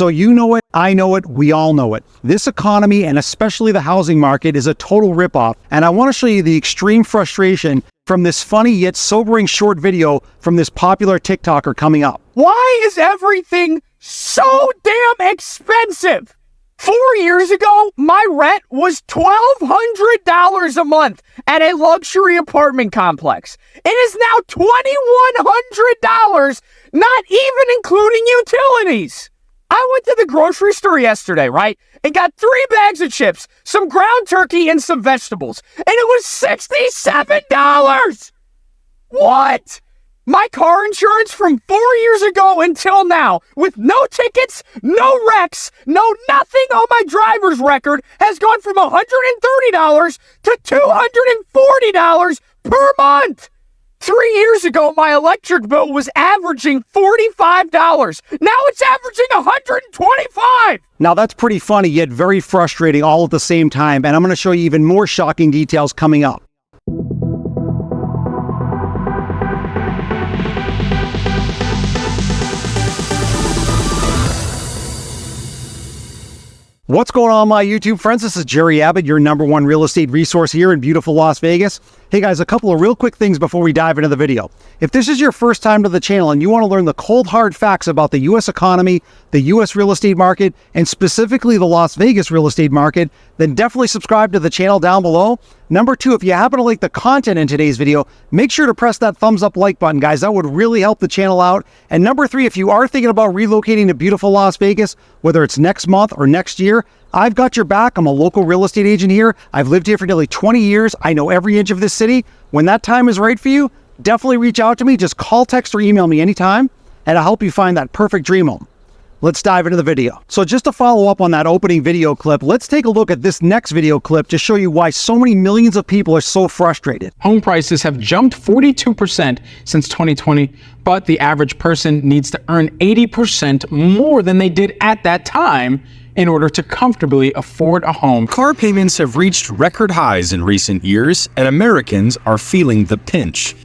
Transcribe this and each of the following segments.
So you know it, I know it, we all know it. This economy, and especially the housing market, is a total ripoff. And I want to show you the extreme frustration from this funny yet sobering short video from this popular TikToker coming up. Why is everything so damn expensive? 4 years ago, my rent was $1,200 a month at a luxury apartment complex. It is now $2,100, not even including utilities. I went to the grocery store yesterday, right? And got 3 bags of chips, some ground turkey, and some vegetables. And it was $67. What? My car insurance from 4 years ago until now, with no tickets, no wrecks, no nothing on my driver's record, has gone from $130 to $240 per month. 3 years ago, my electric bill was averaging $45. Now it's averaging $125. Now that's pretty funny, yet very frustrating all at the same time, and I'm going to show you even more shocking details coming up. What's going on, my YouTube friends? This is Jerry Abbott, your #1 real estate resource here in beautiful Las Vegas. Hey guys, a couple of real quick things before we dive into the video. If this is your first time to the channel and you want to learn the cold hard facts about the US economy, the US real estate market, and specifically the Las Vegas real estate market, then definitely subscribe to the channel down below. Number 2, if you happen to like the content in today's video, make sure to press that thumbs up like button, guys. That would really help the channel out. And number 3, if you are thinking about relocating to beautiful Las Vegas, whether it's next month or next year, I've got your back. I'm a local real estate agent here. I've lived here for nearly 20 years. I know every inch of this city. When that time is right for you, definitely reach out to me. Just call, text, or email me anytime, and I'll help you find that perfect dream home. Let's dive into the video. So just to follow up on that opening video clip, let's take a look at this next video clip to show you why so many millions of people are so frustrated. Home prices have jumped 42% since 2020, but the average person needs to earn 80% more than they did at that time in order to comfortably afford a home. Car payments have reached record highs in recent years, and Americans are feeling the pinch.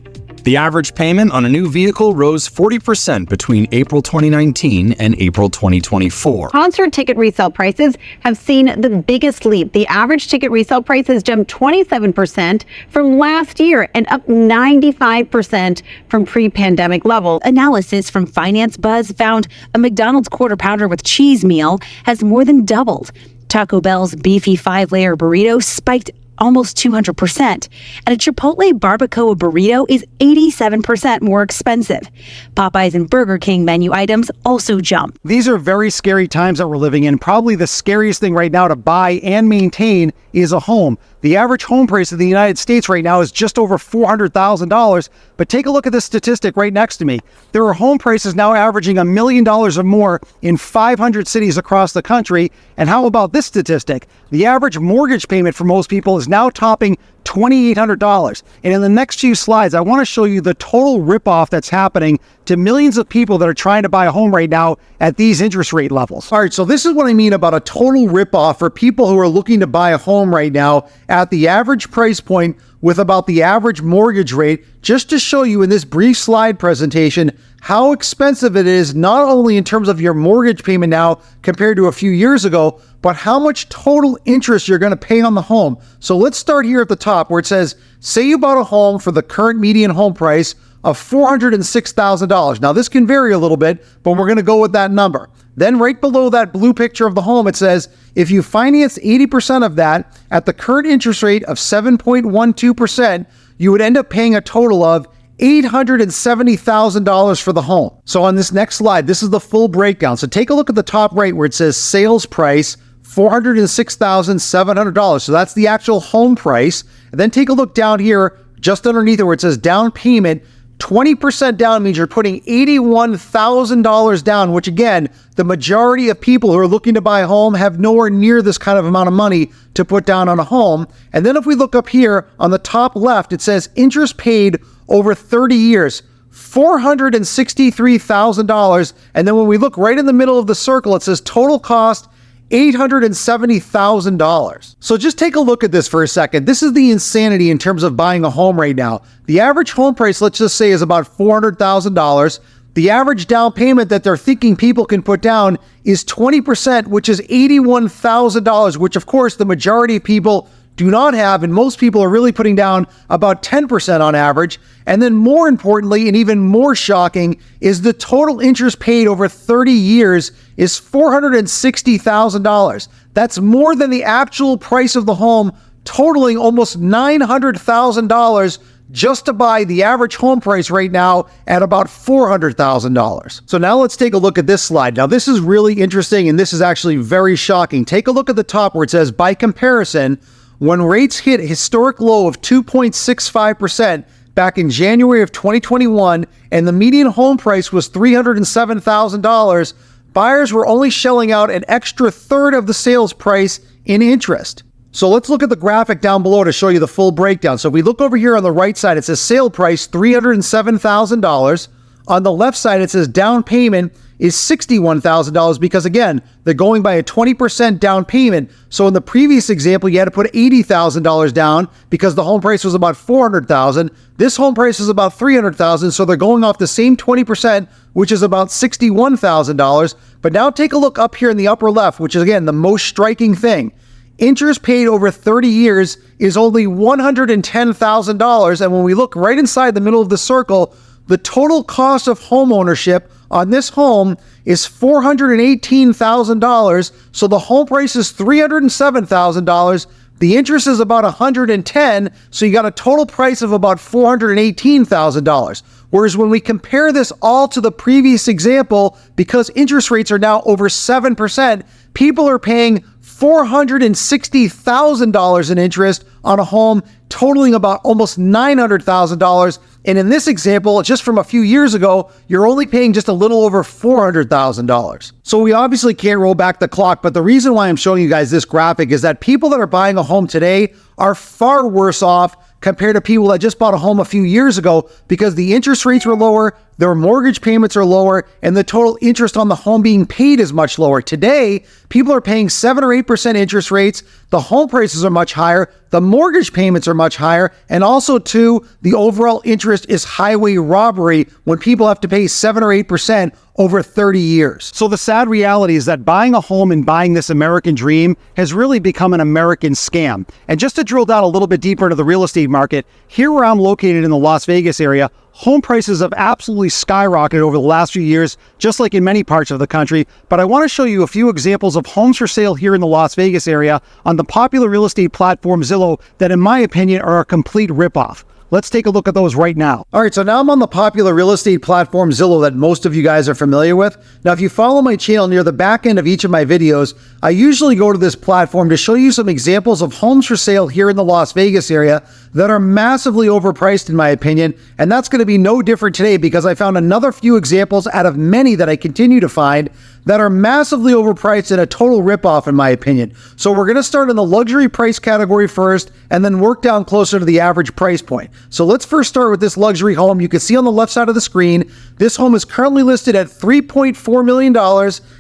The average payment on a new vehicle rose 40% between April 2019 and April 2024. Concert ticket resale prices have seen the biggest leap. The average ticket resale price has jumped 27% from last year and up 95% from pre-pandemic levels. Analysis from Finance Buzz found a McDonald's quarter pounder with cheese meal has more than doubled. Taco Bell's beefy 5-layer burrito spiked almost 200%, and a Chipotle barbacoa burrito is 87% more expensive. Popeyes and Burger King menu items also jump. These are very scary times that we're living in. Probably the scariest thing right now to buy and maintain is a home. The average home price in the United States right now is just over $400,000, but take a look at this statistic right next to me. There are home prices now averaging $1 million or more in 500 cities across the country. And how about this statistic? The average mortgage payment for most people is now topping $2,800. And in the next few slides, I want to show you the total ripoff that's happening to millions of people that are trying to buy a home right now at these interest rate levels. All right, so this is what I mean about a total ripoff for people who are looking to buy a home right now at the average price point with about the average mortgage rate, just to show you in this brief slide presentation how expensive it is, not only in terms of your mortgage payment now compared to a few years ago, but how much total interest you're going to pay on the home. So let's start here at the top where it says, say you bought a home for the current median home price of $406,000. Now this can vary a little bit, but we're going to go with that number. Then right below that blue picture of the home, it says, if you finance 80% of that at the current interest rate of 7.12%, you would end up paying a total of $870,000 for the home. So on this next slide, this is the full breakdown. So take a look at the top right where it says sales price, $406,700. So that's the actual home price. And then take a look down here, just underneath it where it says down payment. 20% down means you're putting $81,000 down, which again, the majority of people who are looking to buy a home have nowhere near this kind of amount of money to put down on a home. And then if we look up here on the top left, it says interest paid over 30 years, $463,000. And then when we look right in the middle of the circle, it says total cost, $870,000. So just take a look at this for a second. This is the insanity in terms of buying a home right now. The average home price, let's just say, is about $400,000. The average down payment that they're thinking people can put down is 20%, which is $81,000, which of course the majority of people do not have, and most people are really putting down about 10% on average. And then more importantly, and even more shocking, is the total interest paid over 30 years is $460,000. That's more than the actual price of the home, totaling almost $900,000 just to buy the average home price right now at about $400,000. So now let's take a look at this slide. Now this is really interesting, and this is actually very shocking. Take a look at the top where it says, by comparison, when rates hit a historic low of 2.65% back in January of 2021, and the median home price was $307,000, buyers were only shelling out an extra third of the sales price in interest. So let's look at the graphic down below to show you the full breakdown. So if we look over here on the right side, it says sale price $307,000. On the left side, it says down payment is $61,000 because, again, they're going by a 20% down payment. So in the previous example, you had to put $80,000 down because the home price was about $400,000. This home price is about $300,000, so they're going off the same 20%, which is about $61,000. But now take a look up here in the upper left, which is, again, the most striking thing. Interest paid over 30 years is only $110,000. And when we look right inside the middle of the circle, the total cost of home ownership on this home is $418,000. So the home price is $307,000. The interest is about $110,000. So you got a total price of about $418,000. Whereas when we compare this all to the previous example, because interest rates are now over 7%, people are paying $460,000 in interest on a home totaling about almost $900,000. And in this example, just from a few years ago, you're only paying just a little over $400,000. So we obviously can't roll back the clock, but the reason why I'm showing you guys this graphic is that people that are buying a home today are far worse off compared to people that just bought a home a few years ago because the interest rates were lower, their mortgage payments are lower, and the total interest on the home being paid is much lower. Today, people are paying 7 or 8% interest rates, the home prices are much higher, the mortgage payments are much higher, and also too, the overall interest is highway robbery when people have to pay 7 or 8% over 30 years. So the sad reality is that buying a home and buying this American dream has really become an American scam. And just to drill down a little bit deeper into the real estate market, here where I'm located in the Las Vegas area, home prices have absolutely skyrocketed over the last few years, just like in many parts of the country. But I want to show you a few examples of homes for sale here in the Las Vegas area on the popular real estate platform Zillow that, in my opinion, are a complete ripoff. Let's take a look at those right now. All right, so now I'm on the popular real estate platform Zillow that most of you guys are familiar with. Now, if you follow my channel, near the back end of each of my videos, I usually go to this platform to show you some examples of homes for sale here in the Las Vegas area that are massively overpriced in my opinion, and that's going to be no different today because I found another few examples out of many that I continue to find that are massively overpriced and a total ripoff in my opinion. So we're going to start in the luxury price category first and then work down closer to the average price point. So let's first start with this luxury home. You can see on the left side of the screen, this home is currently listed at $3.4 million.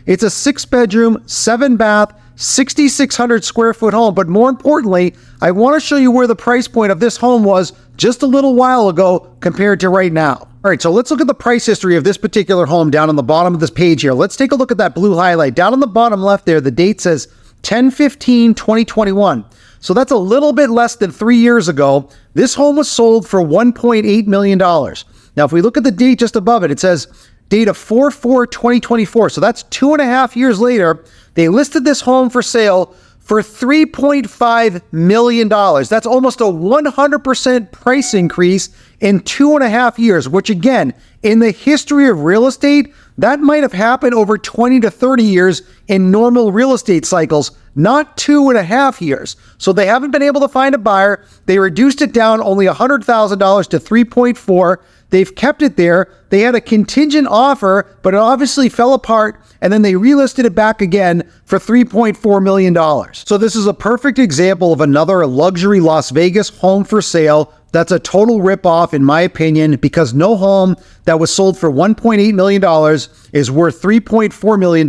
It's a 6-bedroom, 7-bath, 6,600 square foot home. But more importantly, I want to show you where the price point of this home was just a little while ago compared to right now. All right, so let's look at the price history of this particular home down on the bottom of this page here. Let's take a look at that blue highlight. Down on the bottom left there, the date says 10/15/2021. So that's a little bit less than 3 years ago. This home was sold for $1.8 million. Now, if we look at the date just above it, it says date of 4/4/2024. So that's 2.5 years later. They listed this home for sale for $3.5 million. That's almost a 100% price increase in 2.5 years, which again, in the history of real estate, that might have happened over 20 to 30 years in normal real estate cycles, not 2.5 years. So they haven't been able to find a buyer. They reduced it down only $100,000 to 3.4. They've kept it there. They had a contingent offer, but it obviously fell apart, and then they relisted it back again for $3.4 million. So this is a perfect example of another luxury Las Vegas home for sale. That's a total ripoff in my opinion, because no home that was sold for $1.8 million is worth $3.4 million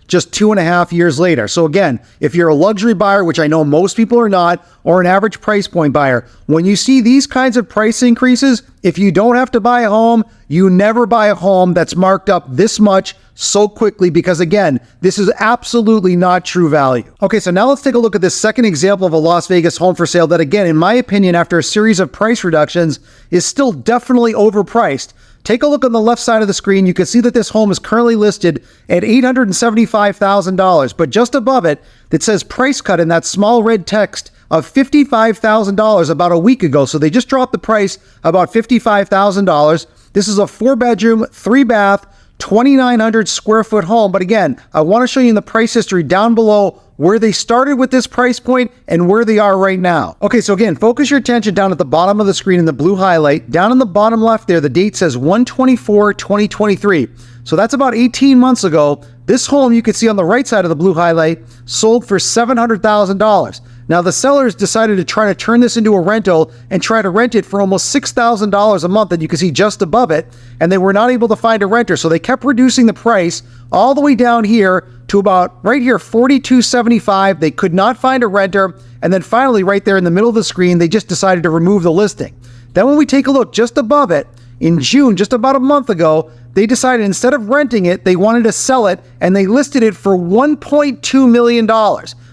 just 2.5 years later. So again, if you're a luxury buyer, which I know most people are not, or an average price point buyer, when you see these kinds of price increases, if you don't have to buy a home, you never buy a home that's marked up this much so quickly because, again, this is absolutely not true value. Okay, so now let's take a look at this second example of a Las Vegas home for sale that, again, in my opinion, after a series of price reductions, is still definitely overpriced. Take a look on the left side of the screen. You can see that this home is currently listed at $875,000, but just above it, it says price cut in that small red text of $55,000 about a week ago. So they just dropped the price about $55,000. This is a 4-bedroom, 3-bath, 2,900 square foot home. But again, I want to show you in the price history down below where they started with this price point and where they are right now. Okay, so again, focus your attention down at the bottom of the screen in the blue highlight. Down in the bottom left there, the date says 1/24/2023. So that's about 18 months ago. This home, you can see on the right side of the blue highlight, sold for $700,000. Now, the sellers decided to try to turn this into a rental and try to rent it for almost $6,000 a month, that you can see just above it, and they were not able to find a renter. So they kept reducing the price all the way down here to about right here, $42.75. They could not find a renter. And then finally, right there in the middle of the screen, they just decided to remove the listing. Then when we take a look just above it, in June, just about a month ago, they decided instead of renting it, they wanted to sell it, and they listed it for $1.2 million.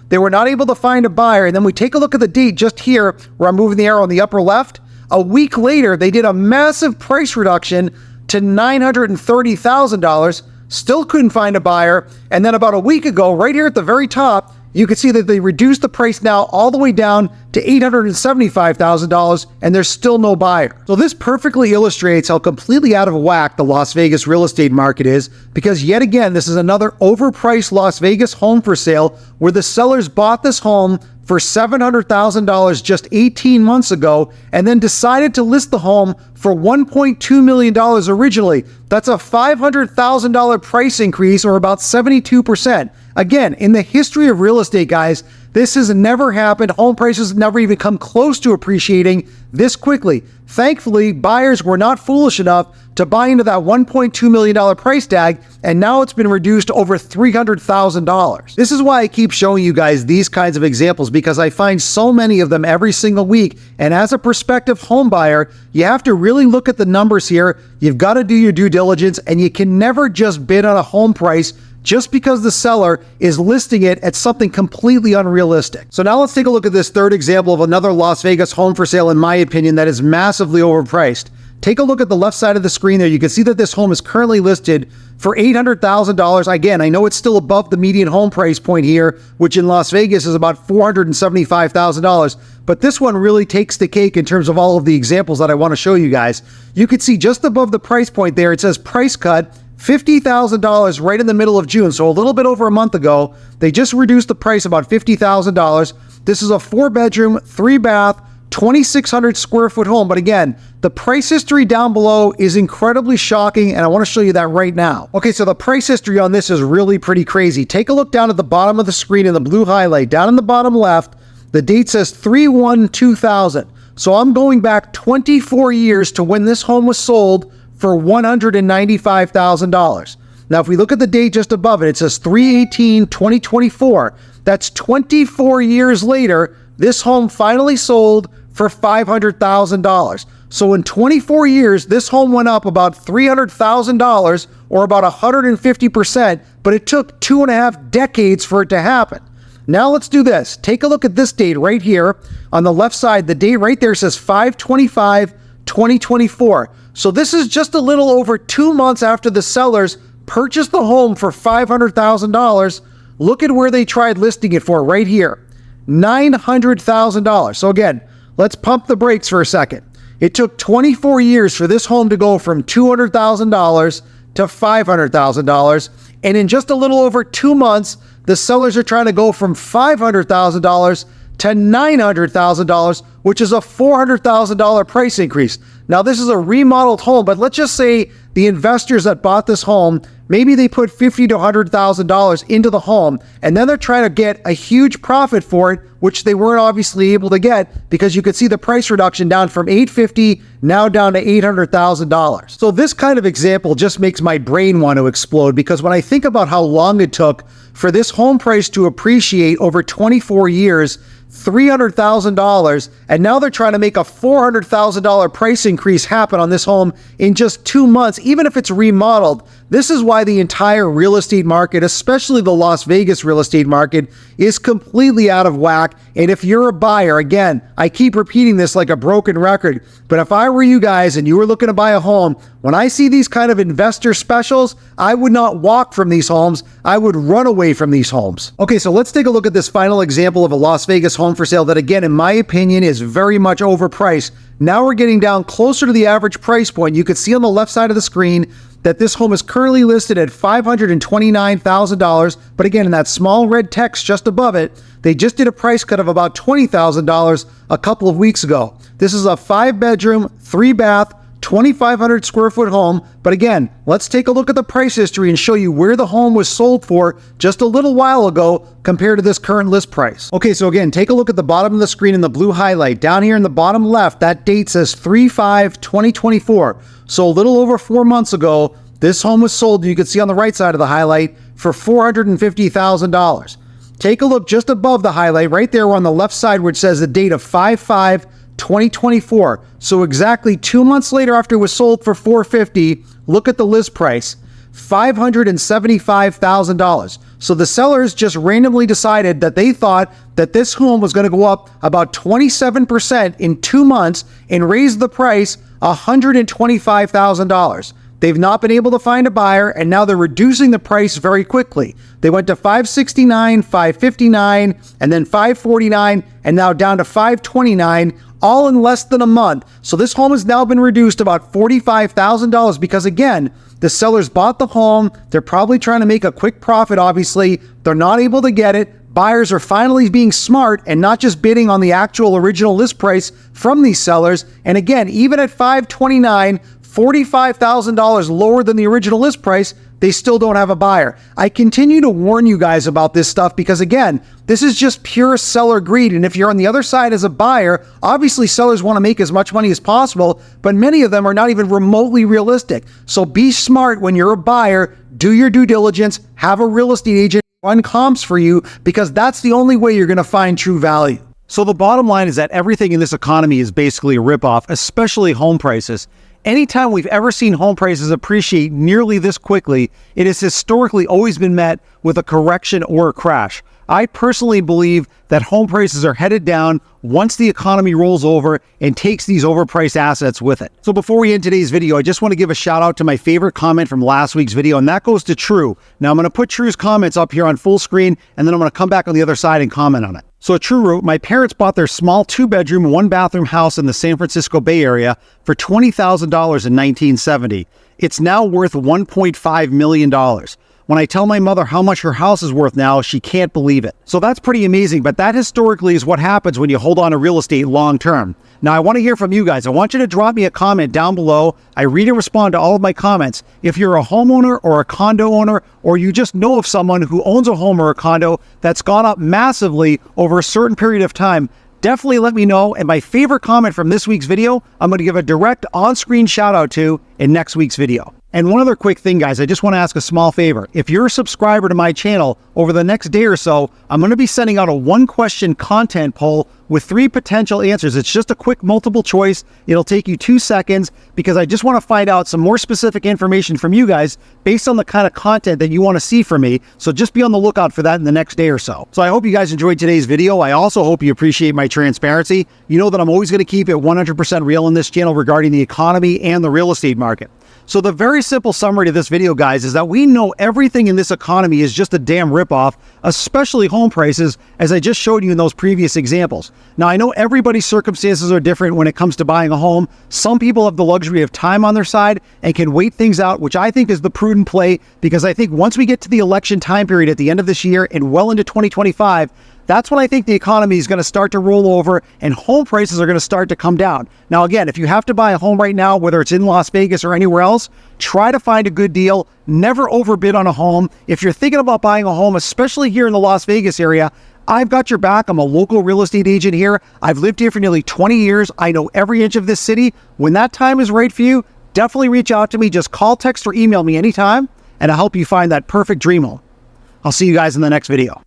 They were not able to find a buyer. And then we take a look at the date just here where I'm moving the arrow on the upper left. A week later, they did a massive price reduction to $930,000. Still couldn't find a buyer. And then about a week ago, right here at the very top, you can see that they reduced the price now all the way down to $875,000, and there's still no buyer. So this perfectly illustrates how completely out of whack the Las Vegas real estate market is, because yet again, this is another overpriced Las Vegas home for sale where the sellers bought this home for $700,000 just 18 months ago and then decided to list the home for $1.2 million originally. That's a $500,000 price increase, or about 72%. Again, in the history of real estate, guys, this has never happened. Home prices never even come close to appreciating this quickly. Thankfully, buyers were not foolish enough to buy into that $1.2 million price tag, and now it's been reduced to over $300,000. This is why I keep showing you guys these kinds of examples, because I find so many of them every single week. And as a prospective home buyer, you have to really look at the numbers here. You've got to do your due diligence, and you can never just bid on a home price just because the seller is listing it at something completely unrealistic. So now let's take a look at this third example of another Las Vegas home for sale, in my opinion, that is massively overpriced. Take a look at the left side of the screen there. You can see that this home is currently listed for $800,000. Again, I know it's still above the median home price point here, which in Las Vegas is about $475,000. But this one really takes the cake in terms of all of the examples that I want to show you guys. You can see just above the price point there, it says price cut, $50,000 right in the middle of June. So a little bit over a month ago, they just reduced the price about $50,000. This is a 4-bedroom, 3-bath, 2,600 square foot home. But again, the price history down below is incredibly shocking, and I want to show you that right now. Okay, so the price history on this is really pretty crazy. Take a look down at the bottom of the screen in the blue highlight. Down in the bottom left, the date says 3/1/2000. So I'm going back 24 years to when this home was sold for $195,000. Now, if we look at the date just above it, it says 3/18/2024. That's 24 years later, this home finally sold for $500,000. So in 24 years, this home went up about $300,000, or about 150%, but it took 2.5 decades for it to happen. Now let's do this. Take a look at this date right here. On the left side, the date right there says 5/25/2024. So this is just a little over 2 months after the sellers purchased the home for $500,000. Look at where they tried listing it for right here, $900,000. So again, let's pump the brakes for a second. It took 24 years for this home to go from $200,000 to $500,000. And in just a little over 2 months, the sellers are trying to go from $500,000 to $900,000, which is a $400,000 price increase. Now, this is a remodeled home, but let's just say the investors that bought this home, maybe they put $50,000 to $100,000 into the home, and then they're trying to get a huge profit for it, which they weren't obviously able to get, because you could see the price reduction down from $850,000 now down to $800,000. So this kind of example just makes my brain want to explode, because when I think about how long it took for this home price to appreciate over 24 years, $300,000, and now they're trying to make a $400,000 price increase happen on this home in just 2 months, even if it's remodeled. This is why the entire real estate market, especially the Las Vegas real estate market, is completely out of whack. And if you're a buyer, again, I keep repeating this like a broken record, but if I were you guys and you were looking to buy a home, when I see these kind of investor specials, I would not walk from these homes. I would run away from these homes. Okay, so let's take a look at this final example of a Las Vegas home for sale that, again, in my opinion, is very much overpriced. Now we're getting down closer to the average price point. You can see on the left side of the screen that this home is currently listed at $529,000, but again, in that small red text just above it, they just did a price cut of about $20,000 a couple of weeks ago. This is a 5-bedroom, 3-bath, 2,500 square foot home. But again, let's take a look at the price history and show you where the home was sold for just a little while ago compared to this current list price. Okay, so again, take a look at the bottom of the screen in the blue highlight. Down here in the bottom left, that date says 3/5/2024. So a little over 4 months ago, this home was sold, and you can see on the right side of the highlight, for $450,000. Take a look just above the highlight, right there on the left side where it says the date of 5/5/2024. So exactly 2 months later after it was sold for $450,000, look at the list price, $575,000. So the sellers just randomly decided that they thought that this home was going to go up about 27% in 2 months and raise the price $125,000. They've not been able to find a buyer, and now they're reducing the price very quickly. They went to $569,000, $559,000, and then $549,000, and now down to $529,000, all in less than a month. So this home has now been reduced about $45,000 because, again, the sellers bought the home. They're probably trying to make a quick profit, obviously. They're not able to get it. Buyers are finally being smart and not just bidding on the actual original list price from these sellers. And again, even at $529,000, $45,000 lower than the original list price, they still don't have a buyer. I continue to warn you guys about this stuff because, again, this is just pure seller greed. And if you're on the other side as a buyer, obviously sellers want to make as much money as possible, but many of them are not even remotely realistic. So be smart when you're a buyer. Do your due diligence. Have a real estate agent run comps for you, because that's the only way you're going to find true value. So the bottom line is that everything in this economy is basically a ripoff, especially home prices. Anytime we've ever seen home prices appreciate nearly this quickly, it has historically always been met with a correction or a crash. I personally believe that home prices are headed down once the economy rolls over and takes these overpriced assets with it. So before we end today's video, I just want to give a shout out to my favorite comment from last week's video, and that goes to True. Now I'm going to put True's comments up here on full screen, and then I'm going to come back on the other side and comment on it. So True wrote, my parents bought their small 2-bedroom, 1-bathroom house in the San Francisco Bay Area for $20,000 in 1970. It's now worth $1.5 million. When I tell my mother how much her house is worth now, she can't believe it. So that's pretty amazing, but that historically is what happens when you hold on to real estate long term. Now, I want to hear from you guys. I want you to drop me a comment down below. I read and respond to all of my comments. If you're a homeowner or a condo owner, or you just know of someone who owns a home or a condo that's gone up massively over a certain period of time, definitely let me know. And my favorite comment from this week's video, I'm going to give a direct on-screen shout out to in next week's video. And one other quick thing, guys, I just want to ask a small favor. If you're a subscriber to my channel, over the next day or so, I'm going to be sending out a 1-question content poll with 3 potential answers. It's just a quick multiple choice. It'll take you 2 seconds because I just want to find out some more specific information from you guys based on the kind of content that you want to see from me. So just be on the lookout for that in the next day or so. So I hope you guys enjoyed today's video. I also hope you appreciate my transparency. You know that I'm always going to keep it 100% real in this channel regarding the economy and the real estate market. So the very simple summary to this video, guys, is that we know everything in this economy is just a damn ripoff, especially home prices, as I just showed you in those previous examples. Now, I know everybody's circumstances are different when it comes to buying a home. Some people have the luxury of time on their side and can wait things out, which I think is the prudent play, because I think once we get to the election time period at the end of this year and well into 2025, that's when I think the economy is going to start to roll over and home prices are going to start to come down. Now, again, if you have to buy a home right now, whether it's in Las Vegas or anywhere else, try to find a good deal. Never overbid on a home. If you're thinking about buying a home, especially here in the Las Vegas area, I've got your back. I'm a local real estate agent here. I've lived here for nearly 20 years. I know every inch of this city. When that time is right for you, definitely reach out to me. Just call, text, or email me anytime, and I'll help you find that perfect dream home. I'll see you guys in the next video.